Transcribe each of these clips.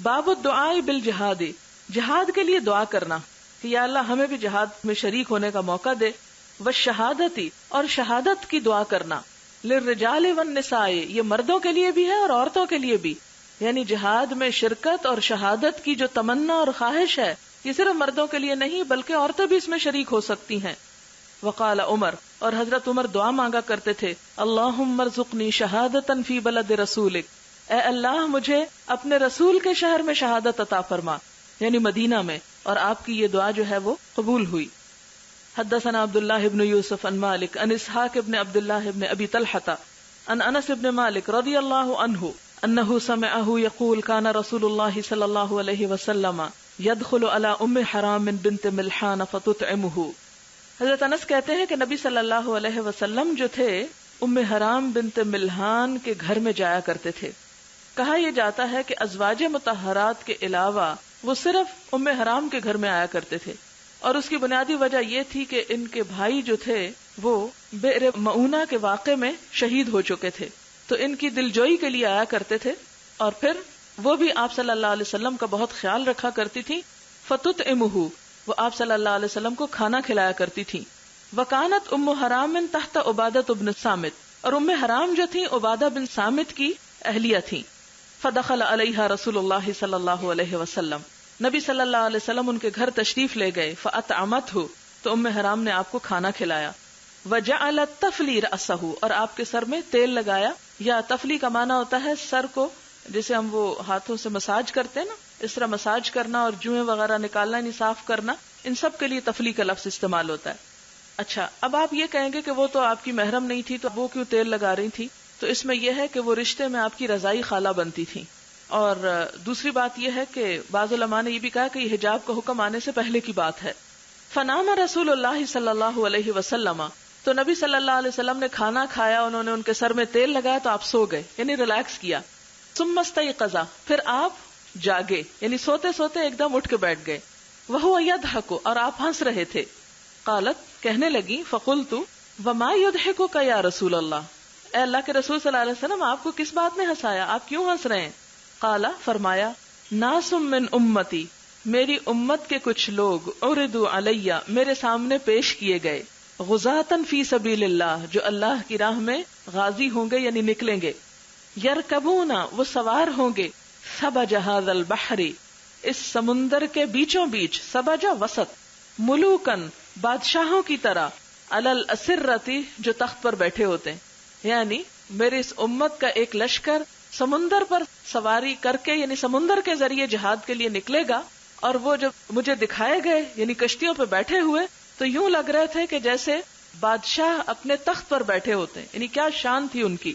باب الدعاء بالجہاد، جہاد کے لیے دعا کرنا کہ یا اللہ ہمیں بھی جہاد میں شریک ہونے کا موقع دے. والشہادتی، اور شہادت کی دعا کرنا. للرجال والنساء، یہ مردوں کے لیے بھی ہے اور عورتوں کے لیے بھی، یعنی جہاد میں شرکت اور شہادت کی جو تمنا اور خواہش ہے یہ صرف مردوں کے لیے نہیں بلکہ عورتیں بھی اس میں شریک ہو سکتی ہیں. وقال عمر، اور حضرت عمر دعا مانگا کرتے تھے، اللہم ارزقنی شہادتا فی بلد رسولک، اے اللہ مجھے اپنے رسول کے شہر میں شہادت عطا فرما، یعنی مدینہ میں. اور آپ کی یہ دعا جو ہے وہ قبول ہوئی. حدثنا عبداللہ بن یوسف عن مالک عن اسحاق بن عبداللہ بن ابی طلحۃ عن انس بن مالک رضی اللہ عنہ انہ سمعہ یقول کان رسول اللہ صلی اللہ علیہ وسلم يدخل على ام حرام بنت ملحان فتطعمه. حضرت انس کہتے ہیں کہ نبی صلی اللہ علیہ وسلم جو تھے ام حرام بنت ملحان کے گھر میں جایا کرتے تھے. کہا یہ جاتا ہے کہ ازواج مطہرات کے علاوہ وہ صرف ام حرام کے گھر میں آیا کرتے تھے، اور اس کی بنیادی وجہ یہ تھی کہ ان کے بھائی جو تھے وہ بئر معونہ کے واقعے میں شہید ہو چکے تھے، تو ان کی دلجوئی کے لیے آیا کرتے تھے، اور پھر وہ بھی آپ صلی اللہ علیہ وسلم کا بہت خیال رکھا کرتی تھی. فتطعمہ، وہ آپ صلی اللہ علیہ وسلم کو کھانا کھلایا کرتی تھی. وکانت ام حرام تحت عبادۃ بن صامت، اور ام حرام جو تھی عبادہ بن صامت کی اہلیہ تھی. فدخل علیہا رسول اللہ صلی اللہ علیہ وسلم، نبی صلی اللہ علیہ وسلم ان کے گھر تشریف لے گئے. فاطعمتہ، تو ام حرام نے آپ کو کھانا کھلایا. وجعلت تفلی رأسہ، اور آپ کے سر میں تیل لگایا، یا تفلی کا معنی ہوتا ہے سر کو جیسے ہم وہ ہاتھوں سے مساج کرتے ہیں نا، اس طرح مساج کرنا اور جوئیں وغیرہ نکالنا یعنی صاف کرنا، ان سب کے لیے تفلی کا لفظ استعمال ہوتا ہے. اچھا، اب آپ یہ کہیں گے کہ وہ تو آپ کی محرم نہیں تھی تو وہ کیوں تیل لگا رہی تھی؟ تو اس میں یہ ہے کہ وہ رشتے میں آپ کی رضائی خالہ بنتی تھی. اور دوسری بات یہ ہے کہ بعض علماء نے یہ بھی کہا کہ یہ حجاب کا حکم آنے سے پہلے کی بات ہے. فنام رسول اللہ صلی اللہ علیہ وسلم، تو نبی صلی اللہ علیہ وسلم نے کھانا کھایا، انہوں نے ان کے سر میں تیل لگایا تو آپ سو گئے، یعنی ریلیکس کیا. ثم استيقظ، پھر آپ جاگے، یعنی سوتے سوتے ایک دم اٹھ کے بیٹھ گئے. وهو يضحك، اور آپ ہنس رہے تھے. قالت، کہنے لگی، فقلت وما يضحكك یا رسول اللہ، اے اللہ کے رسول صلی اللہ علیہ وسلم آپ کو کس بات نے ہنسایا، آپ کیوں ہنس رہے ہیں؟ قال، فرمایا، ناس من امتی، میری امت کے کچھ لوگ، عرضوا علی، میرے سامنے پیش کیے گئے، غزاة فی سبیل اللہ، جو اللہ کی راہ میں غازی ہوں گے یعنی نکلیں گے. یرکبون، وہ سوار ہوں گے، سبج ھذا البحر، اس سمندر کے بیچوں بیچ، سبج وسط، ملوکن، بادشاہوں کی طرح، علی الاسرتی، جو تخت پر بیٹھے ہوتے ہیں. یعنی میری اس امت کا ایک لشکر سمندر پر سواری کر کے یعنی سمندر کے ذریعے جہاد کے لیے نکلے گا، اور وہ جب مجھے دکھائے گئے یعنی کشتیوں پہ بیٹھے ہوئے تو یوں لگ رہے تھے کہ جیسے بادشاہ اپنے تخت پر بیٹھے ہوتے ہیں، یعنی کیا شان تھی ان کی.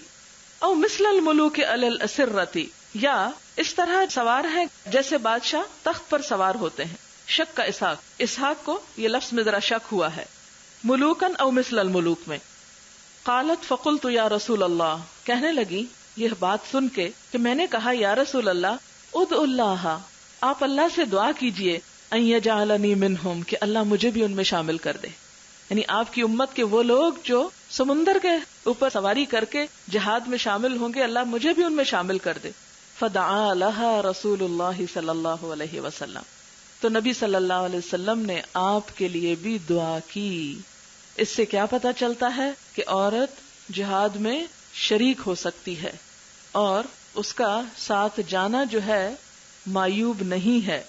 او مثل الملوک علی الاسرتی، یا اس طرح سوار ہیں جیسے بادشاہ تخت پر سوار ہوتے ہیں. شک کا اسحاق کو یہ لفظ میں ذرا شک ہوا ہے، ملوکن او مثل الملوک میں. قالت فقلت یا رسول اللہ، کہنے لگی یہ بات سن کے کہ میں نے کہا یا رسول اللہ، ادعو اللہ، آپ اللہ سے دعا کیجئے، ان یجعلنی منہم، کہ اللہ مجھے بھی ان میں شامل کر دے. یعنی آپ کی امت کے وہ لوگ جو سمندر کے اوپر سواری کر کے جہاد میں شامل ہوں گے، اللہ مجھے بھی ان میں شامل کر دے. فدعا لها رسول اللہ صلی اللہ علیہ وسلم، تو نبی صلی اللہ علیہ وسلم نے آپ کے لیے بھی دعا کی. اس سے کیا پتا چلتا ہے کہ عورت جہاد میں شریک ہو سکتی ہے اور اس کا ساتھ جانا جو ہے معیوب نہیں ہے،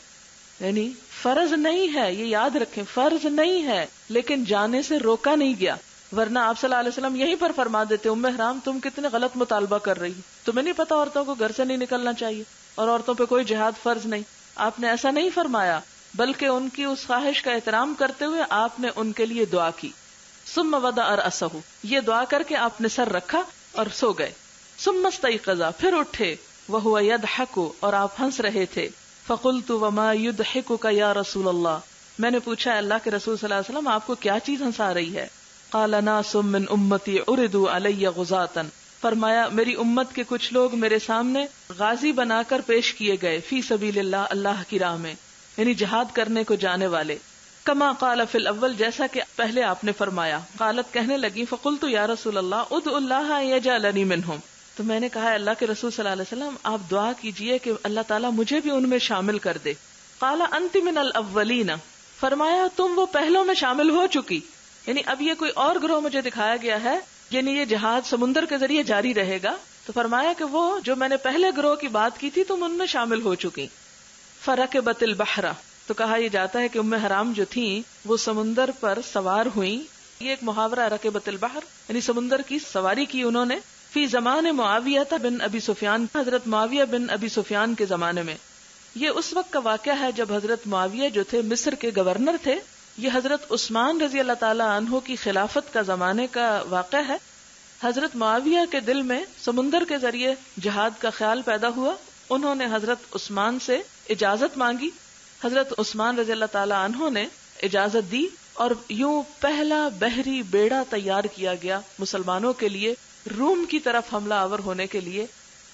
یعنی فرض نہیں ہے، یہ یاد رکھیں، فرض نہیں ہے، لیکن جانے سے روکا نہیں گیا. ورنہ آپ صلی اللہ علیہ وسلم یہیں پر فرما دیتے، ام حرام تم کتنے غلط مطالبہ کر رہی، تمہیں نہیں پتا عورتوں کو گھر سے نہیں نکلنا چاہیے اور عورتوں پہ کوئی جہاد فرض نہیں. آپ نے ایسا نہیں فرمایا، بلکہ ان کی اس خواہش کا احترام کرتے ہوئے آپ نے ان کے لیے دعا کی. ثم وضع رأسہ، یہ دعا کر کے آپ نے سر رکھا اور سو گئے. ثم استيقظ، پھر اٹھے، وهو يضحك، اور آپ ہنس رہے تھے. فقلت وما يضحكك یا رسول اللہ، میں نے پوچھا اللہ کے رسول صلی اللہ علیہ وسلم آپ کو کیا چیز ہنسا رہی ہے؟ قال ناس من امتی عرضوا علی غزاة، فرمایا میری امت کے کچھ لوگ میرے سامنے غازی بنا کر پیش کیے گئے، فی سبیل اللہ، اللہ کی راہ میں، یعنی جہاد کرنے کو جانے والے. کما قال فی الاول، جیسا کہ پہلے آپ نے فرمایا. قالت، کہنے لگی، فقلت یا رسول اللہ ادعو اللہ یجعلنی منہم، تو میں نے کہا اللہ کے رسول صلی اللہ علیہ وسلم آپ دعا کیجئے کہ اللہ تعالیٰ مجھے بھی ان میں شامل کر دے. قال انت من الاولین، فرمایا تم وہ پہلوں میں شامل ہو چکی، یعنی اب یہ کوئی اور گروہ مجھے دکھایا گیا ہے، یعنی یہ جہاد سمندر کے ذریعے جاری رہے گا. تو فرمایا کہ وہ جو میں نے پہلے گروہ کی بات کی تھی تم ان میں شامل ہو چکی. فرکبت البحر، تو کہا یہ جاتا ہے کہ ام حرام جو تھیں وہ سمندر پر سوار ہوئیں. یہ ایک محاورہ ہے رکبت البحر، یعنی سمندر کی سواری کی انہوں نے. فی زمان معاویہ بن ابی سفیان، حضرت معاویہ بن ابی سفیان کے زمانے میں. یہ اس وقت کا واقعہ ہے جب حضرت معاویہ جو تھے مصر کے گورنر تھے. یہ حضرت عثمان رضی اللہ تعالی عنہ کی خلافت کا زمانے کا واقعہ ہے. حضرت معاویہ کے دل میں سمندر کے ذریعے جہاد کا خیال پیدا ہوا. انہوں نے حضرت عثمان سے اجازت مانگی. حضرت عثمان رضی اللہ تعالی عنہ نے اجازت دی اور یوں پہلا بحری بیڑا تیار کیا گیا مسلمانوں کے لیے روم کی طرف حملہ آور ہونے کے لیے.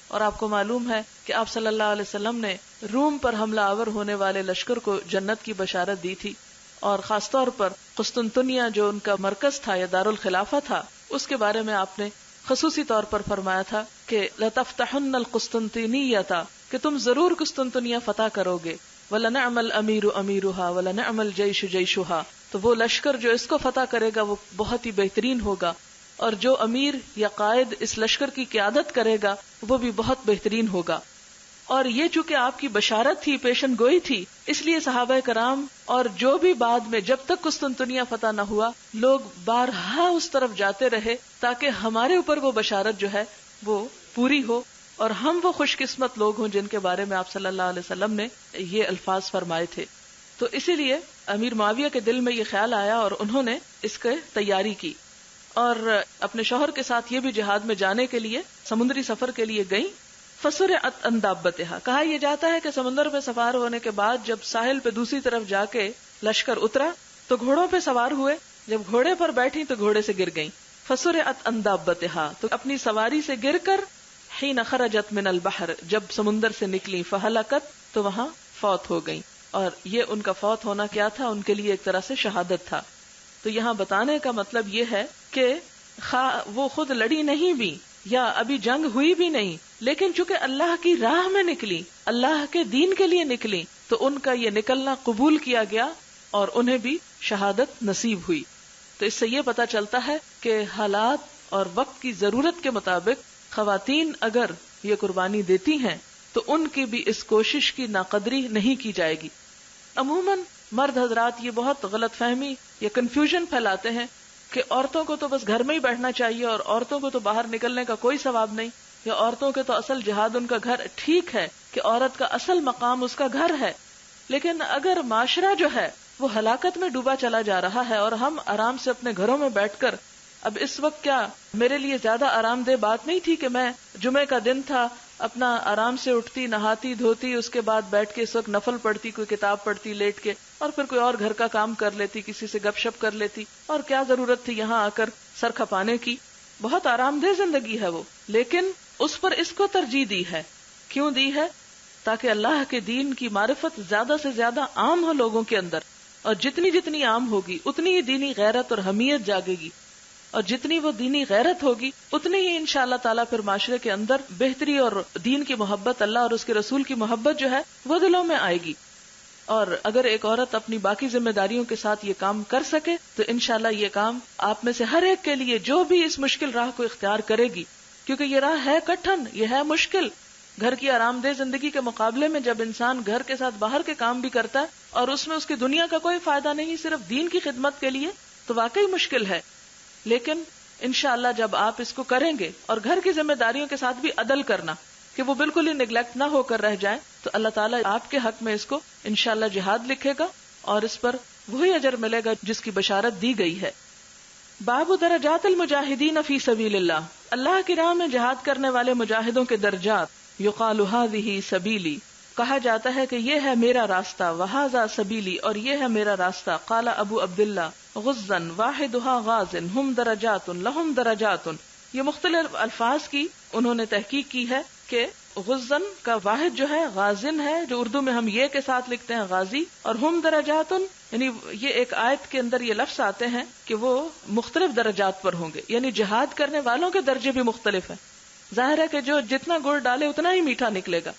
اور آپ کو معلوم ہے کہ آپ صلی اللہ علیہ وسلم نے روم پر حملہ آور ہونے والے لشکر کو جنت کی بشارت دی تھی. اور خاص طور پر قسطنطنیہ جو ان کا مرکز تھا یا دارالخلافہ تھا، اس کے بارے میں آپ نے خصوصی طور پر فرمایا تھا کہ لَتَفْتَحُنَّ الْقُسْطُنْطِنِيَّةَ، کہ تم ضرور قسطنطنیہ فتح کرو گے. وَلَنِعْمَ الْأَمِيرُ أَمِيرُهَا وَلَنِعْمَ الْجَيْشُ جَيْشُهَا، تو وہ لشکر جو اس کو فتح کرے گا وہ بہت ہی بہترین ہوگا، اور جو امیر یا قائد اس لشکر کی قیادت کرے گا وہ بھی بہت بہترین ہوگا. اور یہ چونکہ آپ کی بشارت تھی، پیشن گوئی تھی، اس لیے صحابہ کرام اور جو بھی بعد میں جب تک قسطنطنیہ فتح نہ ہوا لوگ بارہا اس طرف جاتے رہے تاکہ ہمارے اوپر وہ بشارت جو ہے وہ پوری ہو اور ہم وہ خوش قسمت لوگ ہوں جن کے بارے میں آپ صلی اللہ علیہ وسلم نے یہ الفاظ فرمائے تھے. تو اسی لیے امیر معاویہ کے دل میں یہ خیال آیا اور انہوں نے اس کی تیاری کی اور اپنے شوہر کے ساتھ یہ بھی جہاد میں جانے کے لیے سمندری سفر کے لیے گئیں. فسرعت عن دابتها، کہا یہ جاتا ہے کہ سمندر میں سوار ہونے کے بعد جب ساحل پہ دوسری طرف جا کے لشکر اترا تو گھوڑوں پہ سوار ہوئے، جب گھوڑے پر بیٹھی تو گھوڑے سے گر گئیں. فسرعت عن دابتها، تو اپنی سواری سے گر کر حین خرجت من البحر، جب سمندر سے نکلی، فہلکت، تو وہاں فوت ہو گئیں. اور یہ ان کا فوت ہونا کیا تھا؟ ان کے لیے ایک طرح سے شہادت تھا. تو یہاں بتانے کا مطلب یہ ہے کہ وہ خود لڑی نہیں بھی یا ابھی جنگ ہوئی بھی نہیں، لیکن چونکہ اللہ کی راہ میں نکلی، اللہ کے دین کے لیے نکلی، تو ان کا یہ نکلنا قبول کیا گیا اور انہیں بھی شہادت نصیب ہوئی. تو اس سے یہ پتہ چلتا ہے کہ حالات اور وقت کی ضرورت کے مطابق خواتین اگر یہ قربانی دیتی ہیں تو ان کی بھی اس کوشش کی ناقدری نہیں کی جائے گی. عموماً مرد حضرات یہ بہت غلط فہمی یا کنفیوژن پھیلاتے ہیں کہ عورتوں کو تو بس گھر میں ہی بیٹھنا چاہیے اور عورتوں کو تو باہر نکلنے کا کوئی ثواب نہیں، یا عورتوں کے تو اصل جہاد ان کا گھر. ٹھیک ہے کہ عورت کا اصل مقام اس کا گھر ہے، لیکن اگر معاشرہ جو ہے وہ ہلاکت میں ڈوبا چلا جا رہا ہے اور ہم آرام سے اپنے گھروں میں بیٹھ کر، اب اس وقت کیا میرے لیے زیادہ آرام دہ بات نہیں تھی کہ میں جمعے کا دن تھا، اپنا آرام سے اٹھتی، نہاتی دھوتی، اس کے بعد بیٹھ کے اس وقت نفل پڑھتی، کوئی کتاب پڑھتی لیٹ کے، اور پھر کوئی اور گھر کا کام کر لیتی، کسی سے گپ شپ کر لیتی، اور کیا ضرورت تھی یہاں آ کر سر کھپانے کی. بہت آرام دہ زندگی ہے وہ، لیکن اس پر اس کو ترجیح دی ہے. کیوں دی ہے؟ تاکہ اللہ کے دین کی معرفت زیادہ سے زیادہ عام ہو لوگوں کے اندر، اور جتنی جتنی عام ہوگی اتنی ہی دینی غیرت اور حمیت جاگے گی، اور جتنی وہ دینی غیرت ہوگی اتنی ہی انشاءاللہ تعالیٰ پھر معاشرے کے اندر بہتری اور دین کی محبت، اللہ اور اس کے رسول کی محبت جو ہے وہ دلوں میں آئے گی. اور اگر ایک عورت اپنی باقی ذمہ داریوں کے ساتھ یہ کام کر سکے تو انشاءاللہ یہ کام آپ میں سے ہر ایک کے لیے جو بھی اس مشکل راہ کو اختیار کرے گی، کیونکہ یہ راہ ہے کٹھن، یہ ہے مشکل. گھر کی آرام دہ زندگی کے مقابلے میں جب انسان گھر کے ساتھ باہر کے کام بھی کرتا ہے اور اس میں اس کی دنیا کا کوئی فائدہ نہیں، صرف دین کی خدمت کے لیے، تو واقعی مشکل ہے. لیکن انشاءاللہ جب آپ اس کو کریں گے اور گھر کی ذمہ داریوں کے ساتھ بھی عدل کرنا کہ وہ بالکل ہی نیگلیکٹ نہ ہو کر رہ جائیں، تو اللہ تعالیٰ آپ کے حق میں اس کو انشاءاللہ جہاد لکھے گا اور اس پر وہی اجر ملے گا جس کی بشارت دی گئی ہے. باب درجات المجاہدین فی سبیل اللہ، اللہ کی راہ میں جہاد کرنے والے مجاہدوں کے درجات. یقال ھذہ سبیلی، کہا جاتا ہے کہ یہ ہے میرا راستہ، وھذا سبیلی، اور یہ ہے میرا راستہ. قال ابو عبداللہ غزا واحدها غاز ہم درجات لہم درجات. یہ مختلف الفاظ کی انہوں نے تحقیق کی ہے کہ غزن کا واحد جو ہے غازن ہے، جو اردو میں ہم یہ کے ساتھ لکھتے ہیں غازی، اور ہم درجات یعنی یہ ایک آیت کے اندر یہ لفظ آتے ہیں کہ وہ مختلف درجات پر ہوں گے، یعنی جہاد کرنے والوں کے درجے بھی مختلف ہیں. ظاہر ہے کہ جو جتنا گڑ ڈالے اتنا ہی میٹھا نکلے گا.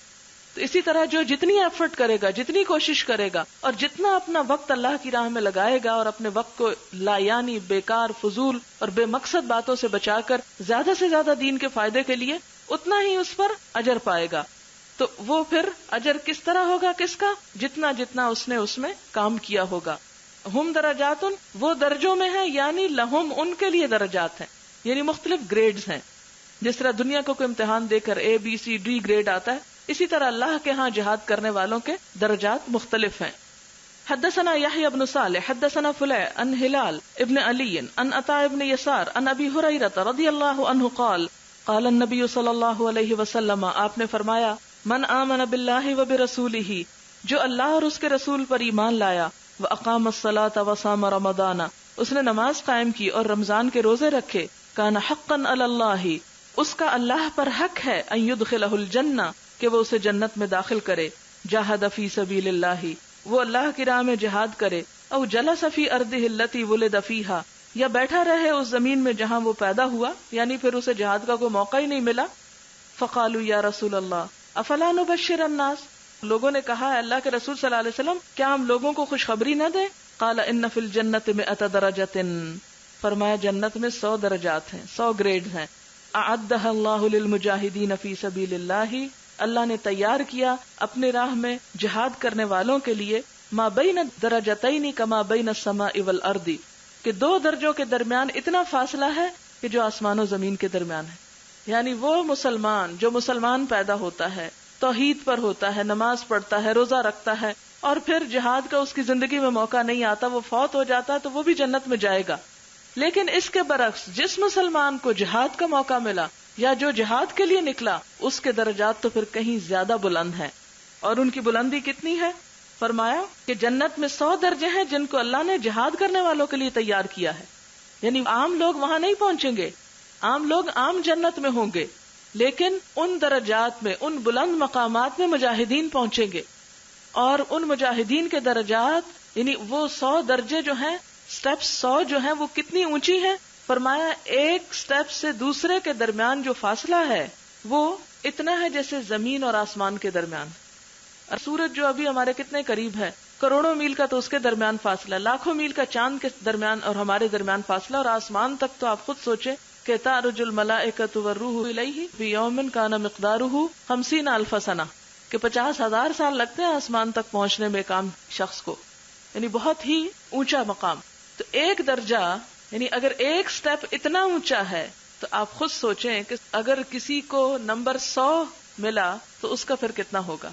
تو اسی طرح جو جتنی ایفرٹ کرے گا، جتنی کوشش کرے گا، اور جتنا اپنا وقت اللہ کی راہ میں لگائے گا اور اپنے وقت کو لایانی، بیکار، فضول اور بے مقصد باتوں سے بچا کر زیادہ سے زیادہ دین کے فائدے کے لیے، اتنا ہی اس پر اجر پائے گا. تو وہ پھر اجر کس طرح ہوگا؟ کس کا؟ جتنا جتنا اس نے اس میں کام کیا ہوگا. ہم درجات، وہ درجوں میں ہیں، یعنی لہم، ان کے لیے درجات ہیں، یعنی مختلف گریڈز ہیں. جس طرح دنیا کو کوئی امتحان دے کر A B C D grade آتا ہے، اسی طرح اللہ کے ہاں جہاد کرنے والوں کے درجات مختلف ہیں. حدثنا يحيى بن صالح حدثنا فليح عن هلال ابن علي عن عطاء بن يسار عن ابي هريره رضي الله عنه قال قال النبي صلى الله عليه وسلم، آپ نے فرمایا، من آمن بالله وبرسوله، جو اللہ اور اس کے رسول پر ایمان لایا، واقام الصلاة وصام رمضان، اس نے نماز قائم کی اور رمضان کے روزے رکھے، كان حقا على الله، اس کا اللہ پر حق ہے، ان يدخله الجنہ، کہ وہ اسے جنت میں داخل کرے. جاہد فی سبیل اللہ، وہ اللہ کی راہ میں جہاد کرے. او جلس فی ارضہ التی ولد فیہا، یا بیٹھا رہے اس زمین میں جہاں وہ پیدا ہوا، یعنی پھر اسے جہاد کا کوئی موقع ہی نہیں ملا. فقالوا یا رسول اللہ افلا نبشر الناس، لوگوں نے کہا ہے اللہ کے رسول صلی اللہ علیہ وسلم، کیا ہم لوگوں کو خوشخبری نہ دیں؟ قال ان فی الجنۃ 100 درجۃ، فرمایا جنت میں 100 درجات ہیں، 100 گریڈ ہیں. اعدها اللہ للمجاہدین فی سبیل اللہ، اللہ نے تیار کیا اپنے راہ میں جہاد کرنے والوں کے لیے، ما بین درجتین کما بین السماء والارض، کہ 2 درجوں کے درمیان اتنا فاصلہ ہے کہ جو آسمان و زمین کے درمیان ہے. یعنی وہ مسلمان جو مسلمان پیدا ہوتا ہے، توحید پر ہوتا ہے، نماز پڑھتا ہے، روزہ رکھتا ہے، اور پھر جہاد کا اس کی زندگی میں موقع نہیں آتا، وہ فوت ہو جاتا ہے، تو وہ بھی جنت میں جائے گا. لیکن اس کے برعکس جس مسلمان کو جہاد کا موقع ملا یا جو جہاد کے لیے نکلا، اس کے درجات تو پھر کہیں زیادہ بلند ہیں. اور ان کی بلندی کتنی ہے؟ فرمایا کہ جنت میں 100 درجے ہیں جن کو اللہ نے جہاد کرنے والوں کے لیے تیار کیا ہے. یعنی عام لوگ وہاں نہیں پہنچیں گے، عام لوگ عام جنت میں ہوں گے، لیکن ان درجات میں، ان بلند مقامات میں مجاہدین پہنچیں گے. اور ان مجاہدین کے درجات، یعنی وہ 100 درجے جو ہیں، سٹیپس 100 جو ہیں، وہ کتنی اونچی ہیں؟ فرمایا ایک سٹیپ سے دوسرے کے درمیان جو فاصلہ ہے وہ اتنا ہے جیسے زمین اور آسمان کے درمیان. اور سورج جو ابھی ہمارے کتنے قریب ہے، کروڑوں میل کا تو اس کے درمیان فاصلہ، لاکھوں میل کا چاند کے درمیان اور ہمارے درمیان فاصلہ، اور آسمان تک تو آپ خود سوچیں کہ تعرج الملائکۃ والروح الیہ فی یوم کان مقدارہ 50,000 سنہ، کہ 50,000 سال لگتے ہیں آسمان تک پہنچنے میں ایک عام شخص کو، یعنی بہت ہی اونچا مقام. تو ایک درجہ، یعنی اگر ایک سٹیپ اتنا اونچا ہے تو آپ خود سوچیں کہ اگر کسی کو نمبر 100 ملا تو اس کا پھر کتنا ہوگا.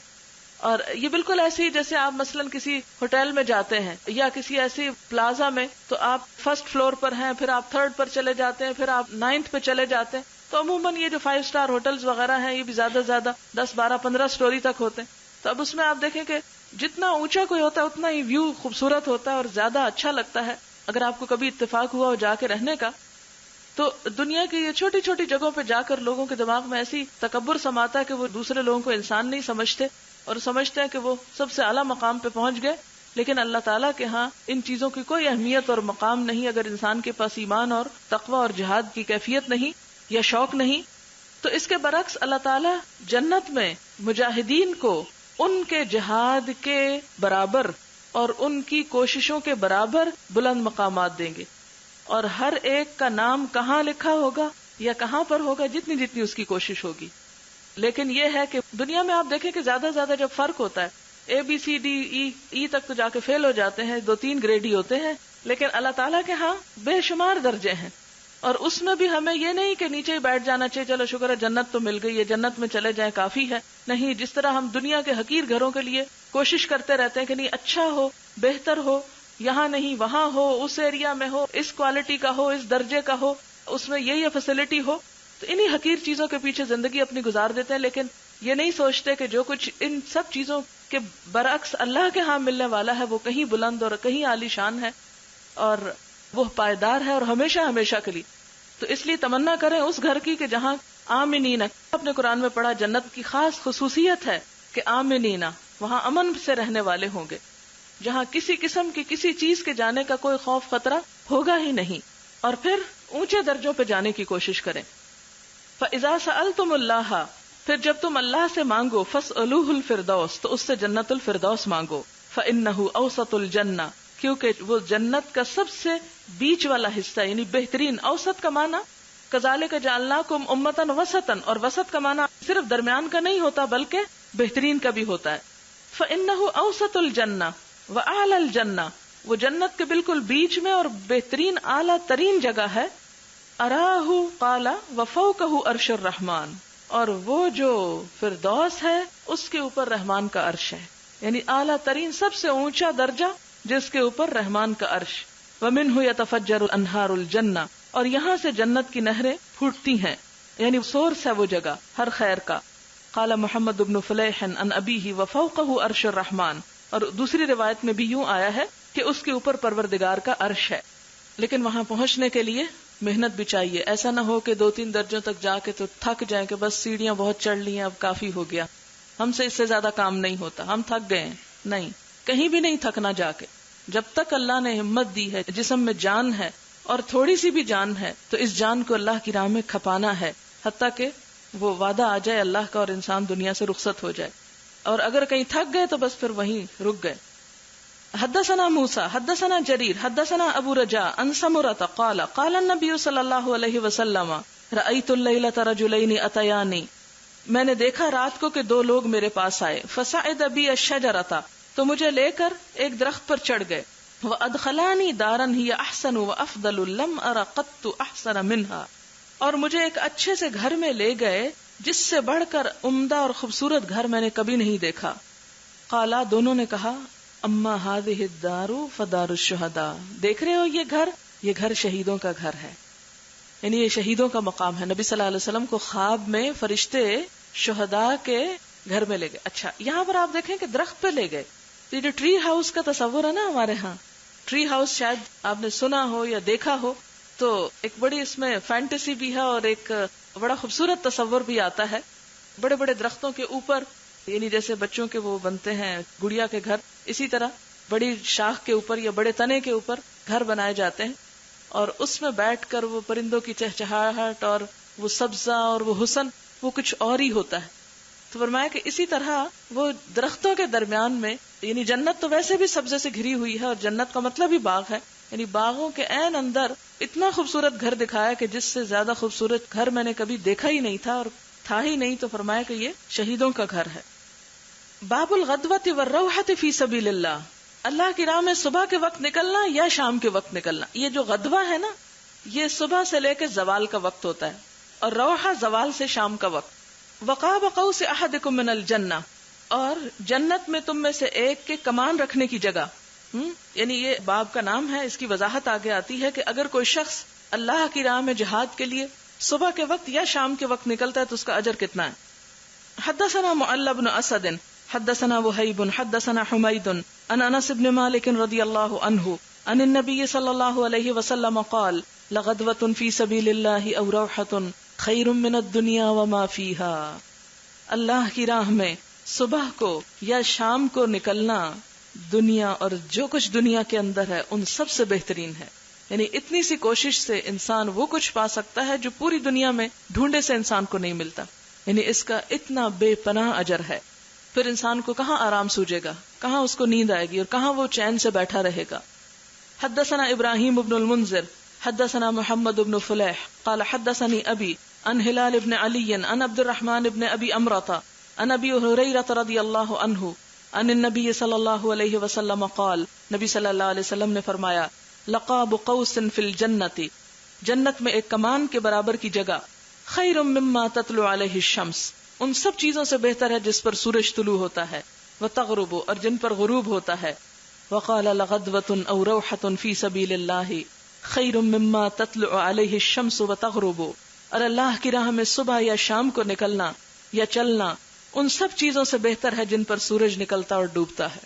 اور یہ بالکل ایسے ہی جیسے آپ مثلاً کسی ہوٹل میں جاتے ہیں یا کسی ایسی پلازا میں، تو آپ فرسٹ فلور پر ہیں، پھر آپ 3rd پر چلے جاتے ہیں، پھر آپ 9th پہ چلے جاتے ہیں. تو عموماً یہ جو 5 اسٹار ہوٹلز وغیرہ ہیں یہ بھی زیادہ سے زیادہ 10, 12, 15 سٹوری تک ہوتے ہیں. تو اب اس میں آپ دیکھیں کہ جتنا اونچا کوئی ہوتا ہے اتنا ہی ویو خوبصورت ہوتا ہے اور زیادہ اچھا لگتا ہے. اگر آپ کو کبھی اتفاق ہوا ہو جا کے رہنے کا، تو دنیا کی یہ چھوٹی چھوٹی جگہوں پہ جا کر لوگوں کے دماغ میں ایسی تکبر سماتا ہے کہ وہ دوسرے لوگوں کو انسان نہیں سمجھتے اور سمجھتے ہیں کہ وہ سب سے اعلیٰ مقام پہ پہنچ گئے. لیکن اللہ تعالیٰ کے ہاں ان چیزوں کی کوئی اہمیت اور مقام نہیں اگر انسان کے پاس ایمان اور تقوی اور جہاد کی کیفیت نہیں یا شوق نہیں. تو اس کے برعکس اللہ تعالیٰ جنت میں مجاہدین کو ان کے جہاد کے برابر اور ان کی کوششوں کے برابر بلند مقامات دیں گے. اور ہر ایک کا نام کہاں لکھا ہوگا یا کہاں پر ہوگا، جتنی جتنی اس کی کوشش ہوگی. لیکن یہ ہے کہ دنیا میں آپ دیکھیں کہ زیادہ سے زیادہ جب فرق ہوتا ہے ABCDE تک تو جا کے فیل ہو جاتے ہیں، 2-3 گریڈ ہی ہوتے ہیں. لیکن اللہ تعالیٰ کے ہاں بے شمار درجے ہیں، اور اس میں بھی ہمیں یہ نہیں کہ نیچے ہی بیٹھ جانا چاہیے، چلو شکر ہے جنت تو مل گئی ہے، جنت میں چلے جائیں کافی ہے. نہیں، جس طرح ہم دنیا کے حقیر گھروں کے لیے کوشش کرتے رہتے ہیں کہ نہیں اچھا ہو، بہتر ہو، یہاں نہیں وہاں ہو، اس ایریا میں ہو، اس کوالٹی کا ہو، اس درجے کا ہو، اس میں یہ فیسلٹی ہو، تو انہی حقیر چیزوں کے پیچھے زندگی اپنی گزار دیتے ہیں. لیکن یہ نہیں سوچتے کہ جو کچھ ان سب چیزوں کے برعکس اللہ کے ہاں ملنے والا ہے وہ کہیں بلند اور کہیں عالی شان ہے اور وہ پائیدار ہے اور ہمیشہ ہمیشہ کے لیے. تو اس لیے تمنا کریں اس گھر کی کہ جہاں آمنین، اپنے قرآن میں پڑھا جنت کی خاص خصوصیت ہے کہ آمنین، وہاں امن سے رہنے والے ہوں گے، جہاں کسی قسم کی کسی چیز کے جانے کا کوئی خوف خطرہ ہوگا ہی نہیں. اور پھر اونچے درجوں پہ جانے کی کوشش کریں. فَإِذَا سَأَلْتُمُ اللَّهَ پھر جب تم اللہ سے مانگو فَاسْأَلُوهُ الْفِرْدَوْسَ تو اس سے جنت الفردوس مانگو، فَإِنَّهُ أَوْسَطُ الْجَنَّةِ کیونکہ وہ جنت کا سب سے بیچ والا حصہ یعنی بہترین. اوسط کا معنی كَذَلِكَ جَعَلْنَاكُمْ أُمَّةً وَسَطًا، اور وسط کا معنی صرف درمیان کا نہیں ہوتا بلکہ بہترین کا بھی ہوتا ہے. فَإِنَّهُ أَوْسَطُ الْجَنَّةِ وَأَعْلَى الْجَنَّةِ وہ جنت کے بالکل بیچ میں اور بہترین اعلیٰ ترین جگہ ہے. أَرَاهُ قَالَ وَفَوْقَهُ عَرْشُ الرَّحْمَنِ اور وہ جو فردوس ہے اس کے اوپر رحمان کا عرش ہے، یعنی اعلیٰ ترین سب سے اونچا درجہ جس کے اوپر رحمان کا عرش. وَمِنْهُ يَتَفَجَّرُ الْأَنْهَارُ الْجَنَّةِ اور یہاں سے جنت کی نہریں پھوٹتی ہیں، یعنی سورس ہے وہ جگہ ہر خیر کا. قال محمد بن فلیح عن ابیہ وفوقہ عرش الرحمن اور دوسری روایت میں بھی یوں آیا ہے کہ اس کے اوپر پروردگار کا عرش ہے. لیکن وہاں پہنچنے کے لیے محنت بھی چاہیے. ایسا نہ ہو کہ 2-3 درجوں تک جا کے تو تھک جائیں کہ بس سیڑھیاں بہت چڑھ لی ہیں اب کافی ہو گیا، ہم سے اس سے زیادہ کام نہیں ہوتا، ہم تھک گئے ہیں. نہیں، کہیں بھی نہیں تھکنا. جا کے جب تک اللہ نے ہمت دی ہے، جسم میں جان ہے اور تھوڑی سی بھی جان ہے تو اس جان کو اللہ کی راہ میں کھپانا ہے، حتیٰ کہ وہ وعدہ آ جائے اللہ کا اور انسان دنیا سے رخصت ہو جائے. اور اگر کہیں تھک گئے تو بس پھر وہیں رک گئے. حدثنا موسیٰ حدثنا جریر حدثنا ابو رجاء عن سمرة قال قال النبی صلی اللہ علیہ وسلم رأیت اللیلۃ رجلین اتیانی میں نے دیکھا رات کو کہ 2 لوگ میرے پاس آئے. فصعد بی الشجرۃ تو مجھے لے کر ایک درخت پر چڑھ گئے. وادخلانی دارا ہی احسن وافضل لم ار قط احسن منها اور مجھے ایک اچھے سے گھر میں لے گئے جس سے بڑھ کر عمدہ اور خوبصورت گھر میں نے کبھی نہیں دیکھا. قالا دونوں نے کہا اما هذه الدار فدار الشهداء دیکھ رہے ہو یہ گھر شہیدوں کا گھر ہے، یعنی یہ شہیدوں کا مقام ہے. نبی صلی اللہ علیہ وسلم کو خواب میں فرشتے شہداء کے گھر میں لے گئے. اچھا یہاں پر آپ دیکھیں کہ درخت پہ لے گئے. تو یہ جو ٹری ہاؤس کا تصور ہے نا ہمارے ہاں، ٹری ہاؤس شاید آپ نے سنا ہو یا دیکھا ہو، تو ایک بڑی اس میں فینٹیسی بھی ہے اور ایک بڑا خوبصورت تصور بھی آتا ہے. بڑے بڑے درختوں کے اوپر، یعنی جیسے بچوں کے وہ بنتے ہیں گڑیا کے گھر، اسی طرح بڑی شاخ کے اوپر یا بڑے تنے کے اوپر گھر بنائے جاتے ہیں اور اس میں بیٹھ کر وہ پرندوں کی چہچہاہٹ اور وہ سبزہ اور وہ حسن وہ کچھ اور ہی ہوتا ہے. تو فرمایا کہ اسی طرح وہ درختوں کے درمیان میں، یعنی جنت تو ویسے بھی سبزے سے گھری ہوئی ہے اور جنت کا مطلب ہی باغ ہے، یعنی باغوں کے عین اندر اتنا خوبصورت گھر دکھایا کہ جس سے زیادہ خوبصورت گھر میں نے کبھی دیکھا ہی نہیں تھا اور تھا ہی نہیں. تو فرمایا کہ یہ شہیدوں کا گھر ہے. باب الغدوۃ والروحۃ فی سبیل اللہ اللہ کی راہ میں صبح کے وقت نکلنا یا شام کے وقت نکلنا. یہ جو غدوہ ہے نا یہ صبح سے لے کے زوال کا وقت ہوتا ہے اور روحہ زوال سے شام کا وقت. وقاب قوس احدکم من الجنہ اور جنت میں تم میں سے ایک کے کمان رکھنے کی جگہ. یعنی یہ باب کا نام ہے، اس کی وضاحت آگے آتی ہے کہ اگر کوئی شخص اللہ کی راہ میں جہاد کے لیے صبح کے وقت یا شام کے وقت نکلتا ہے تو اس کا اجر کتنا ہے. حدثنا معل بن اسد حدثنا وہیب حدثنا حمید عن انس بن مالک رضی اللہ عنہ عن النبی صلی اللہ علیہ وسلم قال لغدوۃ فی سبیل اللہ او روحۃ خیر من الدنیا وما فیہا. اللہ کی راہ میں صبح کو یا شام کو نکلنا دنیا اور جو کچھ دنیا کے اندر ہے ان سب سے بہترین ہے. یعنی اتنی سی کوشش سے انسان وہ کچھ پا سکتا ہے جو پوری دنیا میں ڈھونڈے سے انسان کو نہیں ملتا. یعنی اس کا اتنا بے پناہ اجر ہے. پھر انسان کو کہاں آرام سوجے گا، کہاں اس کو نیند آئے گی اور کہاں وہ چین سے بیٹھا رہے گا. حدثنا ابراہیم بن المنذر حدثنا محمد بن فلیح قال حدثني ابی عن ہلال بن علی عن عبد الرحمن بن ابی امرۃ عن ابی ہریرہ رضی اللہ عنہ عن النبی صلی اللہ علیہ وسلم قال نبی صلی اللہ علیہ وسلم نے فرمایا لقاب قوس فی الجنۃ جنت میں ایک کمان کے برابر کی جگہ خیر مما تطلع علیہ الشمس ان سب چیزوں سے بہتر ہے جس پر سورج طلوع ہوتا ہے، وتغرب اور جن پر غروب ہوتا ہے. وقال لغدوۃ او روحۃ فی سبیل اللہ خیر مما تطلع علیہ الشمس وتغرب اور اللہ کی راہ میں صبح یا شام کو نکلنا یا چلنا ان سب چیزوں سے بہتر ہے جن پر سورج نکلتا اور ڈوبتا ہے.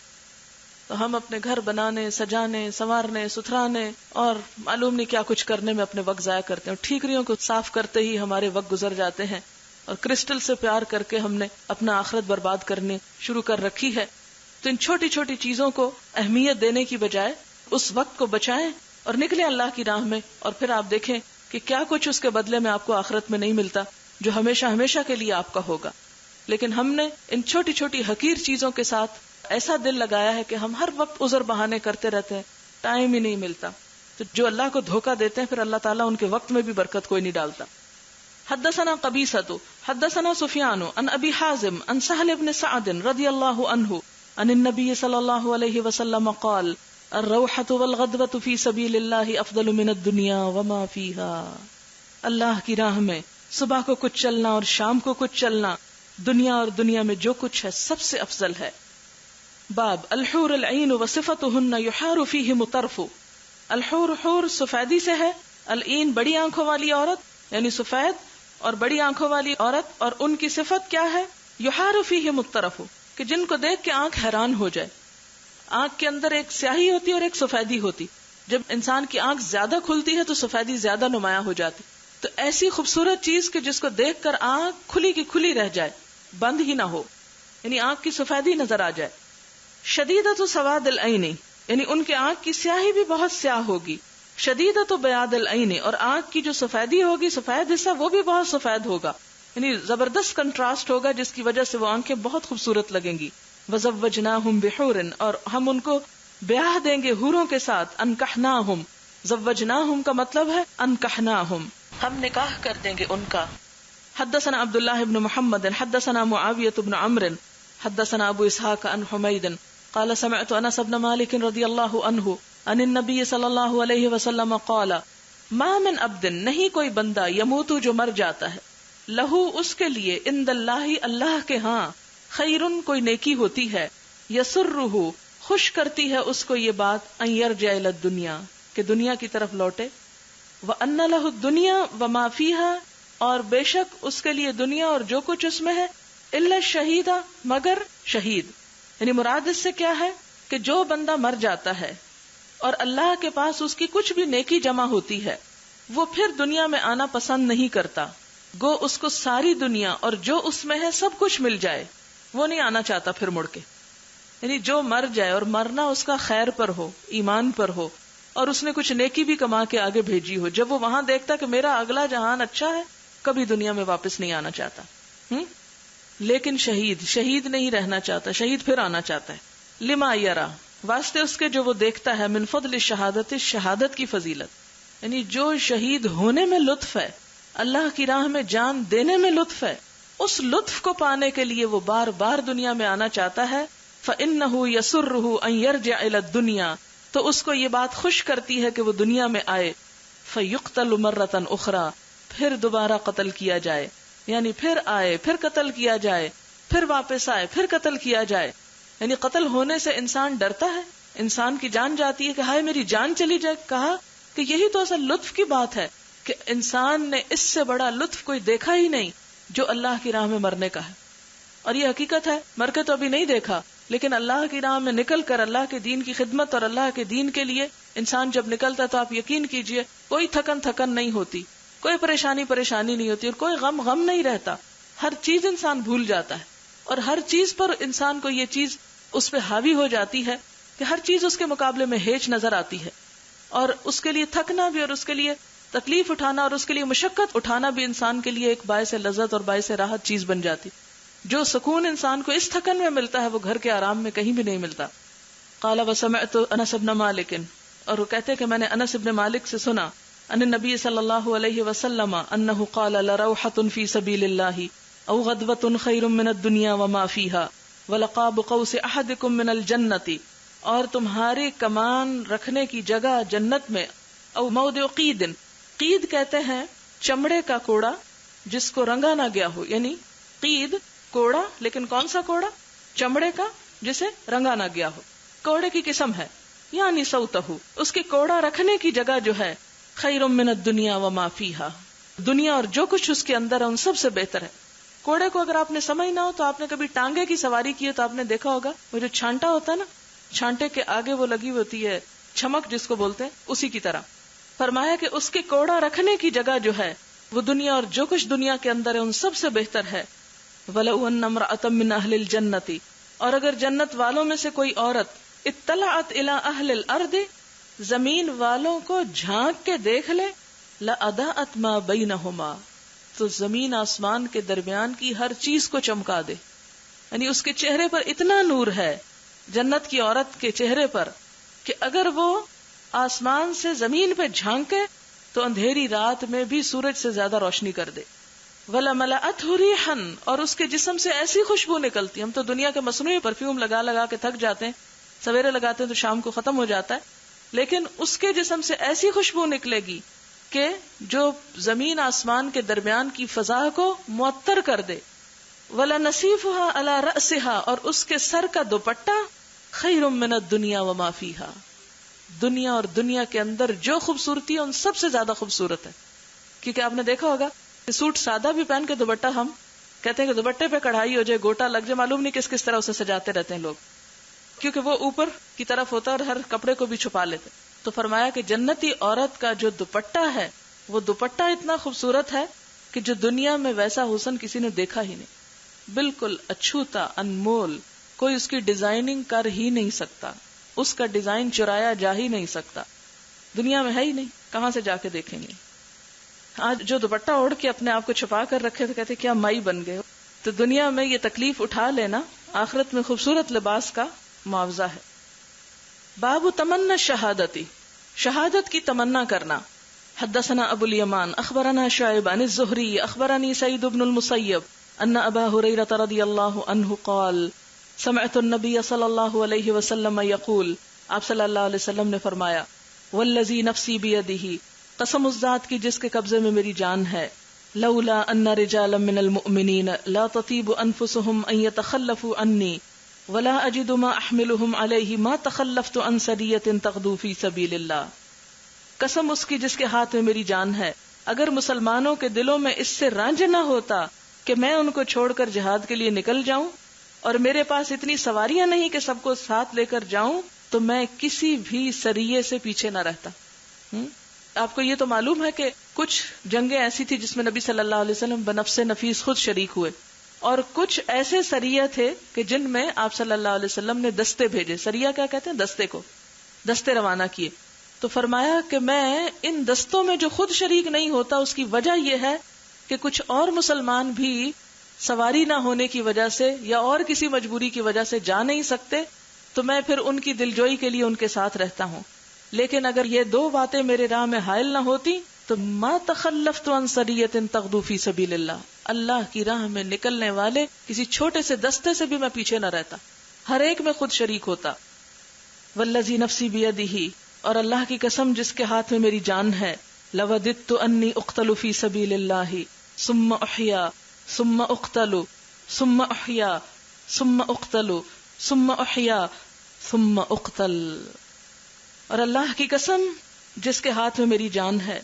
تو ہم اپنے گھر بنانے، سجانے، سنوارنے، ستھرانے اور معلوم نہیں کیا کچھ کرنے میں اپنے وقت ضائع کرتے ہیں. ٹھیکریوں کو صاف کرتے ہی ہمارے وقت گزر جاتے ہیں اور کرسٹل سے پیار کر کے ہم نے اپنا آخرت برباد کرنے شروع کر رکھی ہے. تو ان چھوٹی چھوٹی چیزوں کو اہمیت دینے کی بجائے اس وقت کو بچائیں اور نکلیں اللہ کی راہ میں، اور پھر آپ دیکھیں کہ کیا کچھ اس کے بدلے میں آپ کو آخرت میں نہیں ملتا. جو ہمیشہ ہمیشہ کے لیے آپ کا ہوگا. لیکن ہم نے ان چھوٹی چھوٹی حقیر چیزوں کے ساتھ ایسا دل لگایا ہے کہ ہم ہر وقت عذر بہانے کرتے رہتے ہیں, ٹائم ہی نہیں ملتا. تو جو اللہ کو دھوکہ دیتے ہیں پھر اللہ تعالیٰ ان کے وقت میں بھی برکت کوئی نہیں ڈالتا. حدثنا قبیصة حدثنا سفیان عن ابی حازم عن سہل بن سعد رضی اللہ عنہ عن النبی صلی اللہ علیہ وسلم قال الروحة والغدوة فی سبیل اللہ افضل من الدنیا وما فیہا. اللہ کی راہ میں صبح کو کچھ چلنا اور شام کو کچھ چلنا دنیا اور دنیا میں جو کچھ ہے سب سے افضل ہے. باب الحور العین وصفتهن یحار فیہم الطرف. الحور حور سفیدی سے ہے, العین بڑی آنکھوں والی عورت یعنی سفید اور بڑی آنکھوں والی عورت, اور ان کی صفت کیا ہے؟ یحار فیہم الطرف, کہ جن کو دیکھ کے آنکھ حیران ہو جائے. آنکھ کے اندر ایک سیاہی ہوتی اور ایک سفیدی ہوتی. جب انسان کی آنکھ زیادہ کھلتی ہے تو سفیدی زیادہ نمایاں ہو جاتی. تو ایسی خوبصورت چیز کہ جس کو دیکھ کر آنکھ کھلی کی کھلی رہ جائے, بند ہی نہ ہو, یعنی آنکھ کی سفیدی نظر آ جائے. شدیدۃ سواد العین, یعنی ان کے آنکھ کی سیاہی بھی بہت سیاہ ہوگی. شدیدۃ بیاض العین, اور آنکھ کی جو سفیدی ہوگی سفید حصہ وہ بھی بہت سفید ہوگا, یعنی زبردست کنٹراسٹ ہوگا جس کی وجہ سے وہ آنکھیں بہت خوبصورت لگیں گی. وزوجناہم بحور, اور ہم ان کو بیاہ دیں گے حوروں کے ساتھ. انکحناہم, زوجناہم کا مطلب ہے انکحناہم, ہم نکاح کر دیں گے ان کا. حدثنا عبداللہ بن محمد حدثنا معاویہ بن عمرو حدثنا ابو اسحاق عن حمید قال سمعت انس بن مالک رضی اللہ عنہ عن النبی صلی اللہ علیہ وسلم قال ما من عبد, نہیں کوئی بندہ, یموت جو مر جاتا ہے, لہو اس کے لیے, عند اللہ اللہ کے ہاں, خیرن کوئی نیکی ہوتی ہے, یسرہ خوش کرتی ہے اس کو یہ بات, ان یرجع الی الدنیا کہ دنیا کی طرف لوٹے, وان لہ الدنیا وما فیہا, اور بے شک اس کے لیے دنیا اور جو کچھ اس میں ہے, الا الشہید, مگر شہید. یعنی مراد اس سے کیا ہے کہ جو بندہ مر جاتا ہے اور اللہ کے پاس اس کی کچھ بھی نیکی جمع ہوتی ہے, وہ پھر دنیا میں آنا پسند نہیں کرتا. گو اس کو ساری دنیا اور جو اس میں ہے سب کچھ مل جائے, وہ نہیں آنا چاہتا پھر مڑ کے. یعنی جو مر جائے اور مرنا اس کا خیر پر ہو, ایمان پر ہو, اور اس نے کچھ نیکی بھی کما کے آگے بھیجی ہو, جب وہ وہاں دیکھتا کہ میرا اگلا جہان اچھا ہے, کبھی دنیا میں واپس نہیں آنا چاہتا. لیکن شہید نہیں رہنا چاہتا, شہید پھر آنا چاہتا ہے. لما یرا, واسطے اس کے جو وہ دیکھتا ہے, من فضل شہادت, شہادت کی فضیلت, یعنی جو شہید ہونے میں لطف ہے, اللہ کی راہ میں جان دینے میں لطف ہے, اس لطف کو پانے کے لیے وہ بار بار دنیا میں آنا چاہتا ہے. فإنه يسره أن يرجع إلى الدنيا, تو اس کو یہ بات خوش کرتی ہے کہ وہ دنیا میں آئے. فيقتل مرة أخرى, پھر دوبارہ قتل کیا جائے, یعنی پھر آئے, پھر قتل کیا جائے, پھر واپس آئے, پھر قتل کیا جائے. یعنی قتل ہونے سے انسان ڈرتا ہے, انسان کی جان جاتی ہے کہ ہائے میری جان چلی جائے. کہا کہ یہی تو اصل لطف کی بات ہے کہ انسان نے اس سے بڑا لطف کوئی دیکھا ہی نہیں جو اللہ کی راہ میں مرنے کا ہے. اور یہ حقیقت ہے, مر کے تو ابھی نہیں دیکھا, لیکن اللہ کی راہ میں نکل کر اللہ کے دین کی خدمت اور اللہ کے دین کے لیے انسان جب نکلتا تو آپ یقین کیجئے کوئی تھکن نہیں ہوتی, کوئی پریشانی نہیں ہوتی, اور کوئی غم نہیں رہتا. ہر چیز انسان بھول جاتا ہے, اور ہر چیز پر انسان کو یہ چیز اس پہ حاوی ہو جاتی ہے کہ ہر چیز اس کے مقابلے میں ہیچ نظر آتی ہے, اور اس کے لیے تھکنا بھی اور اس کے لیے تکلیف اٹھانا اور اس کے لیے مشقت اٹھانا بھی انسان کے لیے ایک باعث لذت اور باعث راحت چیز بن جاتی. جو سکون انسان کو اس تھکن میں ملتا ہے وہ گھر کے آرام میں کہیں بھی نہیں ملتا. قال وسمعت انس بن مالک, اور وہ کہتے کہ میں نے انس بن مالک سے سنا, ان النبی صلی اللہ علیہ وسلم انہ قال لروحۃ فی سبیل اللہ او غدوۃ خیر من الدنیا وما فیہا ولقاب قوس احدکم من الجنۃ, اور تمہاری کمان رکھنے کی جگہ جنت میں, او موضع قید, قید کہتے ہیں چمڑے کا کوڑا جس کو رنگا نہ گیا ہو, یعنی قید کوڑا, لیکن کون سا کوڑا؟ چمڑے کا جسے رنگا نہ گیا ہو, کوڑے کی قسم ہے. یعنی سوتہ, اس کے کوڑا رکھنے کی جگہ جو ہے, خیر من الدنیا وما فیہا, دنیا اور جو کچھ اس کے اندر ہے ان سب سے بہتر ہے. کوڑے کو اگر آپ نے سمجھ نہ ہو تو آپ نے کبھی ٹانگے کی سواری کی ہے تو آپ نے دیکھا ہوگا وہ جو چھانٹا ہوتا ہے نا, چھانٹے کے آگے وہ لگی ہوتی ہے چھمک جس کو بولتے ہیں, اسی کی طرح فرمایا کہ اس کے کوڑا رکھنے کی جگہ جو ہے وہ دنیا اور جو کچھ دنیا کے اندر ہے ان سب سے بہتر ہے. وَلَوْ أَنَّ امْرَأَةً مِّنْ أَهْلِ الْجَنَّةِ, اور اگر جنت والوں میں سے کوئی عورت, اطلعت إِلَىٰ أَهْلِ الْأَرْضِ, زمین والوں کو جھانک کے دیکھ لے, لَأَضَاءَتْ مَا بَيْنَهُمَا, تو زمین آسمان کے درمیان کی ہر چیز کو چمکا دے. یعنی اس کے چہرے پر اتنا نور ہے جنت کی عورت کے چہرے پر کہ اگر وہ آسمان سے زمین پہ جھانکے تو اندھیری رات میں بھی سورج سے زیادہ روشنی کر دے. وَلَمَلَأَتْهُ رِيحًا، اور اس کے جسم سے ایسی خوشبو نکلتی. ہم تو دنیا کے مصنوعی پرفیوم لگا لگا کے تھک جاتے ہیں، سویرے لگاتے ہیں تو شام کو ختم ہو جاتا ہے، لیکن اس کے جسم سے ایسی خوشبو نکلے گی کہ جو زمین آسمان کے درمیان کی فضا کو معطر کر دے. وَلَنَسِيفُهَا عَلَى رَأْسِهَا، اور اس کے سر کا دوپٹہ خَيْرٌ مِّنَ الدُّنْيَا وَمَا فِيهَا، دنیا اور دنیا کے اندر جو خوبصورتی ہے ان سب سے زیادہ خوبصورت ہے. کیونکہ آپ نے دیکھا ہوگا کہ سوٹ سادہ بھی پہن کے دوپٹہ ہم کہتے ہیں کہ دوپٹے پہ کڑھائی ہو جائے، گوٹا لگ جائے، معلوم نہیں کس طرح اسے سجاتے رہتے ہیں لوگ، کیونکہ وہ اوپر کی طرف ہوتا ہے اور ہر کپڑے کو بھی چھپا لیتے. تو فرمایا کہ جنتی عورت کا جو دوپٹہ ہے وہ دوپٹہ اتنا خوبصورت ہے کہ جو دنیا میں ویسا حسن کسی نے دیکھا ہی نہیں، بالکل اچھوتا، انمول، کوئی اس کی ڈیزائننگ کر ہی نہیں سکتا، اس کا ڈیزائن چرایا جا ہی نہیں سکتا، دنیا میں ہے ہی نہیں، کہاں سے جا کے دیکھیں گے. آج جو دوپٹہ اوڑھ کے اپنے آپ کو چھپا کر رکھے تو کہتے کیا مائی بن گئے. تو دنیا میں یہ تکلیف اٹھا لینا آخرت میں خوبصورت لباس کا معاوضہ ہے. باب تمنا شہادتی، شہادت کی تمنا کرنا. حدثنا ابو الیمان اخبرنا شعیب عن الزہری اخبرنی سعید بن المسیب ان ابا ہریرہ رضی اللہ عنہ قال سمعت النبی صلی اللہ علیہ وسلم یقول، آپ صلی اللہ علیہ وسلم نے فرمایا، والذی نفسی بیدہ، قسم اس ذات کی جس کے قبضے میں میری جان ہے، لولا ان رجالا من المؤمنین لا تطیب انفسهم ان يتخلفوا عنی ولا اجد ما احملهم علیہ ما تخلفت عن سریۃ تغدو فی سبیل اللہ. قسم اس کی جس کے ہاتھ میں میری جان ہے، اگر مسلمانوں کے دلوں میں اس سے رنج نہ ہوتا کہ میں ان کو چھوڑ کر جہاد کے لیے نکل جاؤں، اور میرے پاس اتنی سواریاں نہیں کہ سب کو ساتھ لے کر جاؤں، تو میں کسی بھی سریے سے پیچھے نہ رہتا. آپ کو یہ تو معلوم ہے کہ کچھ جنگیں ایسی تھی جس میں نبی صلی اللہ علیہ وسلم بنفس نفیس خود شریک ہوئے، اور کچھ ایسے سریہ تھے کہ جن میں آپ صلی اللہ علیہ وسلم نے دستے بھیجے. سریہ کیا کہتے ہیں؟ دستے کو، دستے روانہ کیے. تو فرمایا کہ میں ان دستوں میں جو خود شریک نہیں ہوتا، اس کی وجہ یہ ہے کہ کچھ اور مسلمان بھی سواری نہ ہونے کی وجہ سے یا اور کسی مجبوری کی وجہ سے جا نہیں سکتے، تو میں پھر ان کی دلجوئی کے لیے ان کے ساتھ رہتا ہوں. لیکن اگر یہ دو باتیں میرے راہ میں حائل نہ ہوتی تو ما تخلفت عن سریۃ تغدو فی سبیل اللہ، اللہ کی راہ میں نکلنے والے کسی چھوٹے سے دستے سے بھی میں پیچھے نہ رہتا، ہر ایک میں خود شریک ہوتا. والذی نفسی بیدہ، اور اللہ کی قسم جس کے ہاتھ میں میری جان ہے، لوددت انی اقتل فی سبیل اللہ ثم احیا ثم اقتل ثم احیا ثم اقتل ثم احیا ثم اقتل. اور اللہ کی قسم جس کے ہاتھ میں میری جان ہے،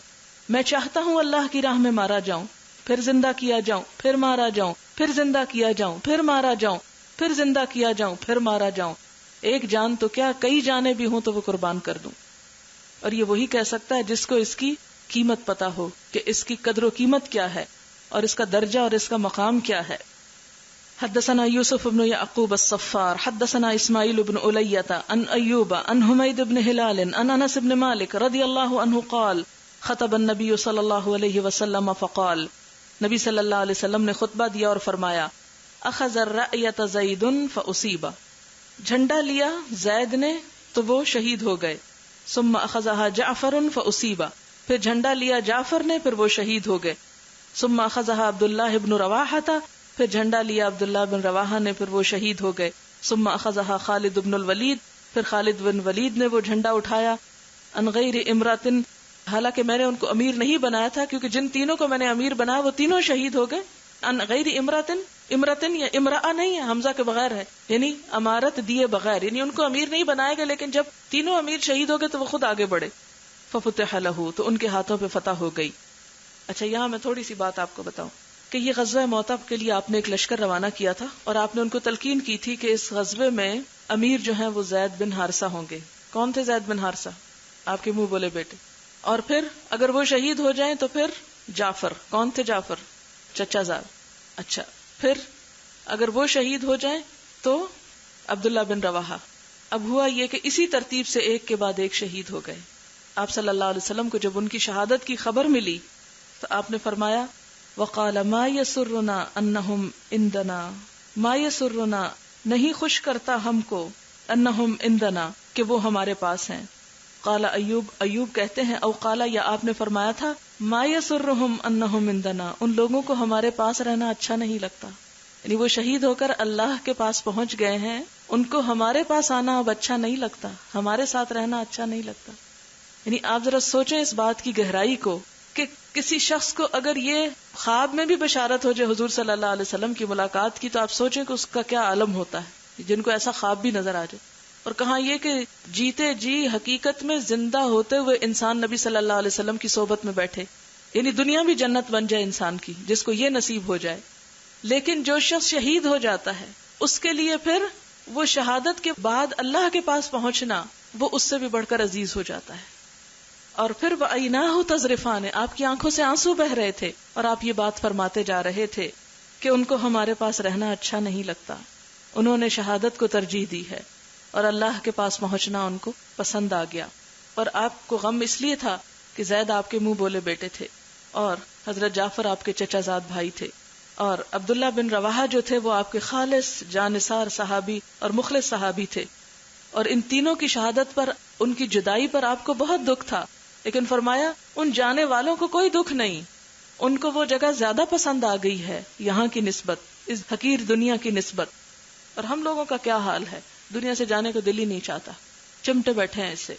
میں چاہتا ہوں اللہ کی راہ میں مارا جاؤں، پھر زندہ کیا جاؤں، پھر مارا جاؤں، پھر زندہ کیا جاؤں، پھر مارا جاؤں، پھر زندہ کیا جاؤں، پھر مارا جاؤں. ایک جان تو کیا کئی جانیں بھی ہوں تو وہ قربان کر دوں. اور یہ وہی کہہ سکتا ہے جس کو اس کی قیمت پتا ہو کہ اس کی قدر و قیمت کیا ہے اور اس کا درجہ اور اس کا مقام کیا ہے. حدثنا یوسف بن یعقوب الصفار حدثنا اسماعیل بن الیۃ عن ایوب عن حمید بن ہلال عن انس بن مالک رضی اللہ عنہ قال خطب النبی صلی اللہ علیہ وسلم فقال، نبی صلی اللہ علیہ وسلم نے خطبہ دیا اور فرمایا، اخذ الرأیۃ زید فاصیب، جھنڈا لیا زید نے تو وہ شہید ہو گئے. ثم اخذها جعفر فاصیب، پھر جھنڈا لیا جعفر نے پھر وہ شہید ہو گئے. ثم اخذها عبد اللہ بن رواحہ، پھر جھنڈا لیا عبداللہ بن رواحہ نے پھر وہ شہید ہو گئے. ثم اخذها خالد بن الولید، پھر خالد بن ولید نے وہ جھنڈا اٹھایا. ان غیر امرات، حالانکہ میں نے ان کو امیر نہیں بنایا تھا کیونکہ جن تینوں کو میں نے امیر بنایا وہ تینوں شہید ہو گئے. ان غیر امرات، امراتن یا امرأہ نہیں ہے، حمزہ کے بغیر ہے، یعنی امارت دیے بغیر، یعنی ان کو امیر نہیں بنایا گیا، لیکن جب تینوں امیر شہید ہو گئے تو وہ خود آگے بڑھے. ففتح لہ، تو ان کے ہاتھوں پہ فتح ہو گئی. اچھا، یہاں میں تھوڑی سی بات آپ کو بتاؤں کہ یہ غزوہ موطب کے لیے آپ نے ایک لشکر روانہ کیا تھا اور آپ نے ان کو تلقین کی تھی کہ اس غزوے میں امیر جو ہیں وہ زید بن حارثہ ہوں گے. کون تھے زید بن حارثہ؟ آپ کے منہ بولے بیٹے. اور پھر اگر وہ شہید ہو جائیں تو پھر جعفر. کون تھے جعفر؟ چچا زاد. اچھا، پھر اگر وہ شہید ہو جائیں تو عبداللہ بن رواحہ. اب ہوا یہ کہ اسی ترتیب سے ایک کے بعد ایک شہید ہو گئے. آپ صلی اللہ علیہ وسلم کو جب ان کی شہادت کی خبر ملی تو آپ نے فرمایا وقال ما یسرنا انہم عندنا، ما یسرنا نہیں خوش کرتا ہم کو، انہم عندنا کہ وہ ہمارے پاس ہیں. قال ایوب کہتے ہیں او قال یا آپ نے فرمایا تھا ما یسرہم انہم عندنا، ان لوگوں کو ہمارے پاس رہنا اچھا نہیں لگتا. یعنی وہ شہید ہو کر اللہ کے پاس پہنچ گئے ہیں، ان کو ہمارے پاس آنا اب اچھا نہیں لگتا، ہمارے ساتھ رہنا اچھا نہیں لگتا. یعنی آپ ذرا سوچیں اس بات کی گہرائی کو کہ کسی شخص کو اگر یہ خواب میں بھی بشارت ہو جائے حضور صلی اللہ علیہ وسلم کی ملاقات کی، تو آپ سوچیں کہ اس کا کیا عالم ہوتا ہے جن کو ایسا خواب بھی نظر آ جائے. اور کہاں یہ کہ جیتے جی حقیقت میں زندہ ہوتے ہوئے انسان نبی صلی اللہ علیہ وسلم کی صحبت میں بیٹھے، یعنی دنیا بھی جنت بن جائے انسان کی، جس کو یہ نصیب ہو جائے. لیکن جو شخص شہید ہو جاتا ہے اس کے لیے پھر وہ شہادت کے بعد اللہ کے پاس پہنچنا وہ اس سے بھی بڑھ کر عزیز ہو جاتا ہے. اور پھر وَعَيْنَاهُ تَذْرِفَانِ، آپ کی آنکھوں سے آنسو بہ رہے تھے اور آپ یہ بات فرماتے جا رہے تھے کہ ان کو ہمارے پاس رہنا اچھا نہیں لگتا، انہوں نے شہادت کو ترجیح دی ہے اور اللہ کے پاس پہنچنا ان کو پسند آ گیا. اور آپ کو غم اس لیے تھا کہ زید آپ کے منہ بولے بیٹے تھے اور حضرت جعفر آپ کے چچا زاد بھائی تھے، اور عبداللہ بن رواحہ جو تھے وہ آپ کے خالص جانثار صحابی اور مخلص صحابی تھے. اور ان تینوں کی شہادت پر، ان کی جدائی پر آپ کو بہت دکھ تھا، لیکن فرمایا ان جانے والوں کو کوئی دکھ نہیں، ان کو وہ جگہ زیادہ پسند آ گئی ہے یہاں کی نسبت، اس حقیر دنیا کی نسبت. اور ہم لوگوں کا کیا حال ہے، دنیا سے جانے کو دل ہی نہیں چاہتا، چمٹے بیٹھے ہیں اس سے.